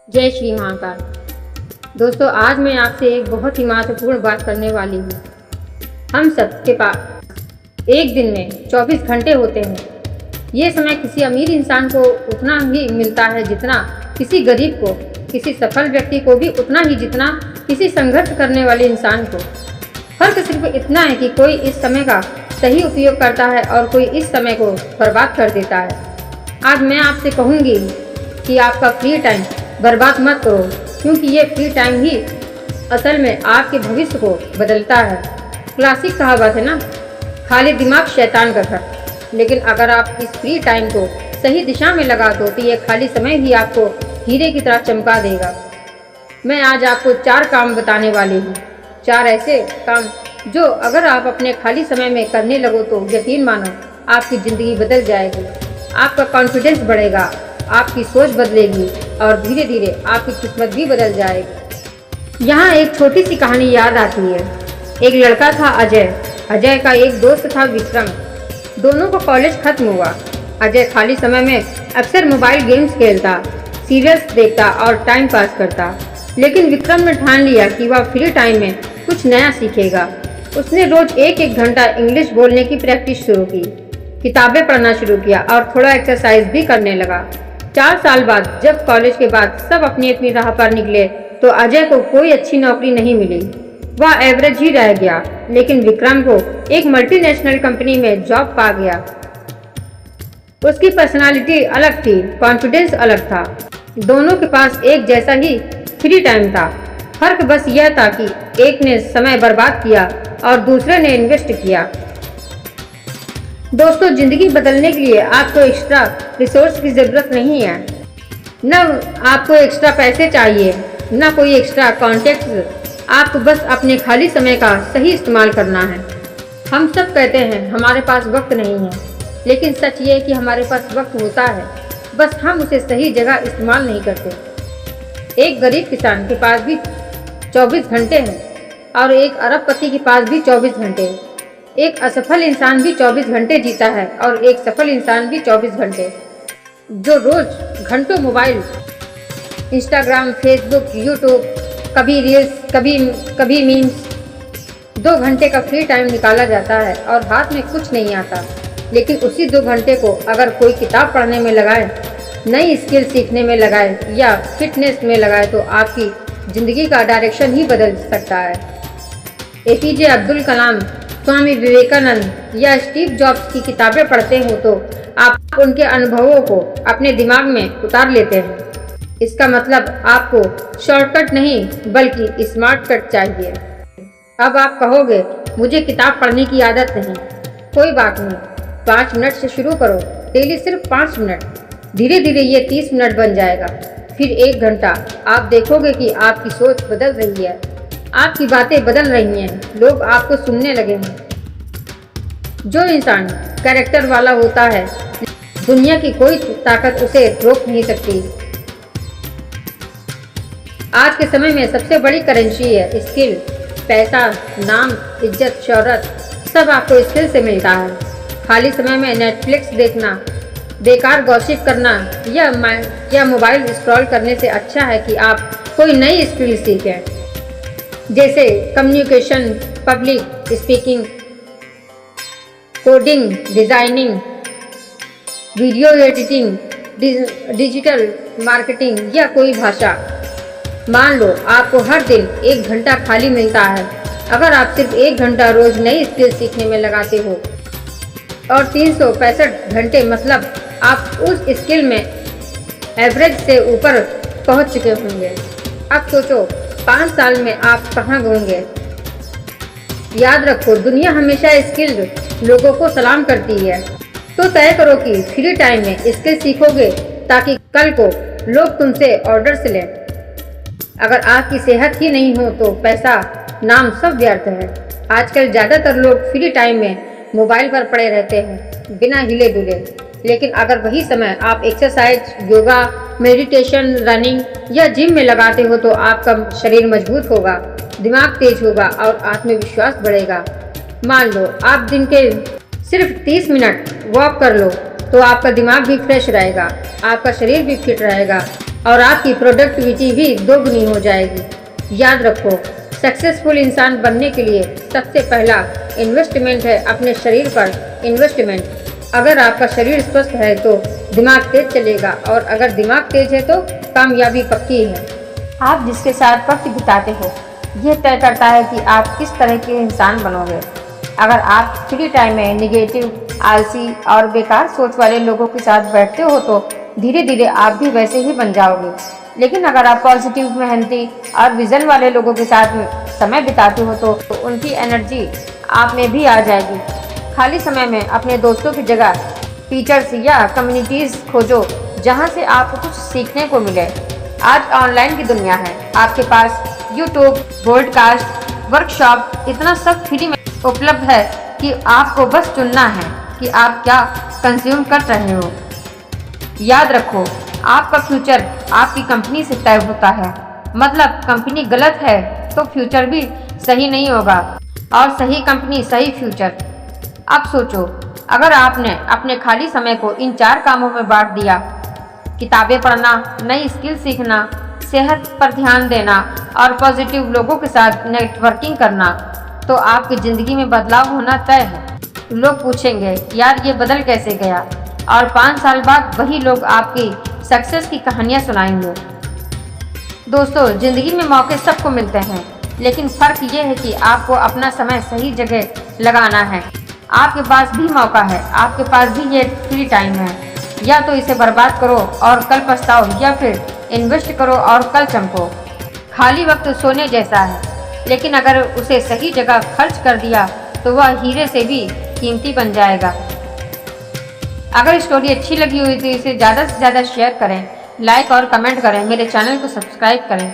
जय श्री महाकाल। दोस्तों, आज मैं आपसे एक बहुत ही महत्वपूर्ण बात करने वाली हूँ। हम सब के पास एक दिन में 24 घंटे होते हैं। ये समय किसी अमीर इंसान को उतना ही मिलता है जितना किसी गरीब को, किसी सफल व्यक्ति को भी उतना ही जितना किसी संघर्ष करने वाले इंसान को। फर्क सिर्फ इतना है कि कोई इस समय का सही उपयोग करता है और कोई इस समय को बर्बाद कर देता है। आज मैं आपसे कहूँगी कि आपका फ्री टाइम बर्बाद मत करो, क्योंकि ये फ्री टाइम ही असल में आपके भविष्य को बदलता है। क्लासिक कहावत है ना, खाली दिमाग शैतान का घर। लेकिन अगर आप इस फ्री टाइम को सही दिशा में लगा दो तो ये खाली समय भी आपको हीरे की तरह चमका देगा। मैं आज आपको 4 काम बताने वाली हूँ। 4 ऐसे काम जो अगर आप अपने खाली समय में करने लगो तो यकीन मानो आपकी ज़िंदगी बदल जाएगी। आपका कॉन्फिडेंस बढ़ेगा, आपकी सोच बदलेगी और धीरे धीरे आपकी किस्मत भी बदल जाएगी। यहाँ एक छोटी सी कहानी याद आती है। एक लड़का था अजय का एक दोस्त था विक्रम। दोनों का कॉलेज खत्म हुआ। अजय खाली समय में अक्सर मोबाइल गेम्स खेलता, सीरियल्स देखता और टाइम पास करता। लेकिन विक्रम ने ठान लिया कि वह फ्री टाइम में कुछ नया सीखेगा। उसने रोज एक घंटा इंग्लिश बोलने की प्रैक्टिस शुरू की, किताबें पढ़ना शुरू किया और थोड़ा एक्सरसाइज भी करने लगा। 4 साल बाद जब कॉलेज के बाद सब अपनी अपनी राह पर निकले तो अजय को कोई अच्छी नौकरी नहीं मिली। वह एवरेज ही रह गया। लेकिन विक्रम को एक मल्टीनेशनल कंपनी में जॉब पा गया। उसकी पर्सनालिटी अलग थी, कॉन्फिडेंस अलग था। दोनों के पास एक जैसा ही फ्री टाइम था। फर्क बस यह था कि एक ने समय बर्बाद किया और दूसरे ने इन्वेस्ट किया। दोस्तों, जिंदगी बदलने के लिए आपको एक्स्ट्रा रिसोर्स की ज़रूरत नहीं है। न आपको एक्स्ट्रा पैसे चाहिए, न कोई एक्स्ट्रा कॉन्टेक्ट्स। आपको बस अपने खाली समय का सही इस्तेमाल करना है। हम सब कहते हैं हमारे पास वक्त नहीं है, लेकिन सच ये है कि हमारे पास वक्त होता है, बस हम उसे सही जगह इस्तेमाल नहीं करते। एक गरीब किसान के पास भी 24 घंटे हैं और एक अरबपति के पास भी 24 घंटे हैं। एक असफल इंसान भी 24 घंटे जीता है और एक सफल इंसान भी 24 घंटे। जो रोज घंटों मोबाइल, इंस्टाग्राम, फेसबुक, यूट्यूब, कभी रील्स, कभी मीम्स, 2 घंटे का फ्री टाइम निकाला जाता है और हाथ में कुछ नहीं आता। लेकिन उसी 2 घंटे को अगर कोई किताब पढ़ने में लगाए, नई स्किल सीखने में लगाए या फिटनेस में लगाए तो आपकी ज़िंदगी का डायरेक्शन ही बदल सकता है। APJ अब्दुल कलाम, स्वामी विवेकानंद या स्टीव जॉब्स की किताबें पढ़ते हो तो आप उनके अनुभवों को अपने दिमाग में उतार लेते हैं। इसका मतलब आपको शॉर्टकट नहीं बल्कि स्मार्ट कट चाहिए। अब आप कहोगे मुझे किताब पढ़ने की आदत नहीं। कोई बात नहीं, 5 मिनट से शुरू करो। डेली सिर्फ 5 मिनट। धीरे धीरे ये 30 मिनट बन जाएगा, फिर 1 घंटा। आप देखोगे कि आपकी सोच बदल रही है, आपकी बातें बदल रही हैं, लोग आपको सुनने लगे हैं। जो इंसान कैरेक्टर वाला होता है, दुनिया की कोई ताकत उसे रोक नहीं सकती। आज के समय में सबसे बड़ी करेंसी है स्किल। पैसा, नाम, इज्जत, शोहरत सब आपको स्किल से मिलता है। खाली समय में नेटफ्लिक्स देखना, बेकार गॉसिप करना या मोबाइल स्क्रॉल करने से अच्छा है कि आप कोई नई स्किल सीखें, जैसे communication, public speaking, coding, designing, video editing, digital marketing या कोई भाषा। मान लो आपको हर दिन 1 घंटा खाली मिलता है। अगर आप सिर्फ 1 घंटा रोज नई स्किल सीखने में लगाते हो और 365 घंटे, मतलब आप उस स्किल में एवरेज से ऊपर पहुंच चुके होंगे। अब सोचो 5 साल में आप कहाँ होंगे। याद रखो, दुनिया हमेशा स्किल्ड लोगों को सलाम करती है। तो तय करो कि फ्री टाइम में स्किल सीखोगे ताकि कल को लोग तुमसे ऑर्डर्स लें। अगर आपकी सेहत ही नहीं हो तो पैसा, नाम सब व्यर्थ है। आजकल ज़्यादातर लोग फ्री टाइम में मोबाइल पर पड़े रहते हैं बिना हिले डुले। लेकिन अगर वही समय आप एक्सरसाइज, योगा, मेडिटेशन, रनिंग या जिम में लगाते हो तो आपका शरीर मजबूत होगा, दिमाग तेज होगा और आत्मविश्वास बढ़ेगा। मान लो आप दिन के सिर्फ 30 मिनट वॉक कर लो तो आपका दिमाग भी फ्रेश रहेगा, आपका शरीर भी फिट रहेगा और आपकी प्रोडक्टिविटी भी दोगुनी हो जाएगी। याद रखो, सक्सेसफुल इंसान बनने के लिए सबसे पहला इन्वेस्टमेंट है अपने शरीर पर इन्वेस्टमेंट। अगर आपका शरीर स्वस्थ है तो दिमाग तेज चलेगा, और अगर दिमाग तेज है तो कामयाबी पक्की है। आप जिसके साथ वक्त बिताते हो यह तय करता है कि आप किस तरह के इंसान बनोगे। अगर आप फ्री टाइम में निगेटिव, आलसी और बेकार सोच वाले लोगों के साथ बैठते हो तो धीरे धीरे आप भी वैसे ही बन जाओगे। लेकिन अगर आप पॉजिटिव, मेहनती और विजन वाले लोगों के साथ समय बिताते हो तो उनकी एनर्जी आप में भी आ जाएगी। खाली समय में अपने दोस्तों की जगह टीचर्स या कम्युनिटीज़ खोजो जहां से आपको कुछ सीखने को मिले। आज ऑनलाइन की दुनिया है, आपके पास यूट्यूब, पॉडकास्ट, वर्कशॉप, इतना सब फ्री में उपलब्ध है कि आपको बस चुनना है कि आप क्या कंज्यूम कर रहे हो। याद रखो, आपका फ्यूचर आपकी कंपनी से तय होता है। मतलब कंपनी गलत है तो फ्यूचर भी सही नहीं होगा, और सही कंपनी सही फ्यूचर। अब सोचो, अगर आपने अपने खाली समय को इन 4 कामों में बांट दिया, किताबें पढ़ना, नई स्किल सीखना, सेहत पर ध्यान देना और पॉजिटिव लोगों के साथ नेटवर्किंग करना, तो आपकी ज़िंदगी में बदलाव होना तय है। लोग पूछेंगे, यार ये बदल कैसे गया? और 5 साल बाद वही लोग आपकी सक्सेस की कहानियाँ सुनाएंगे। दोस्तों, ज़िंदगी में मौके सबको मिलते हैं, लेकिन फ़र्क ये है कि आपको अपना समय सही जगह लगाना है। आपके पास भी मौका है, आपके पास भी ये फ्री टाइम है। या तो इसे बर्बाद करो और कल पछताओ, या फिर इन्वेस्ट करो और कल चमको। खाली वक्त सोने जैसा है, लेकिन अगर उसे सही जगह खर्च कर दिया तो वह हीरे से भी कीमती बन जाएगा। अगर स्टोरी अच्छी लगी हुई तो इसे ज़्यादा से ज़्यादा शेयर करें, लाइक और कमेंट करें, मेरे चैनल को सब्सक्राइब करें।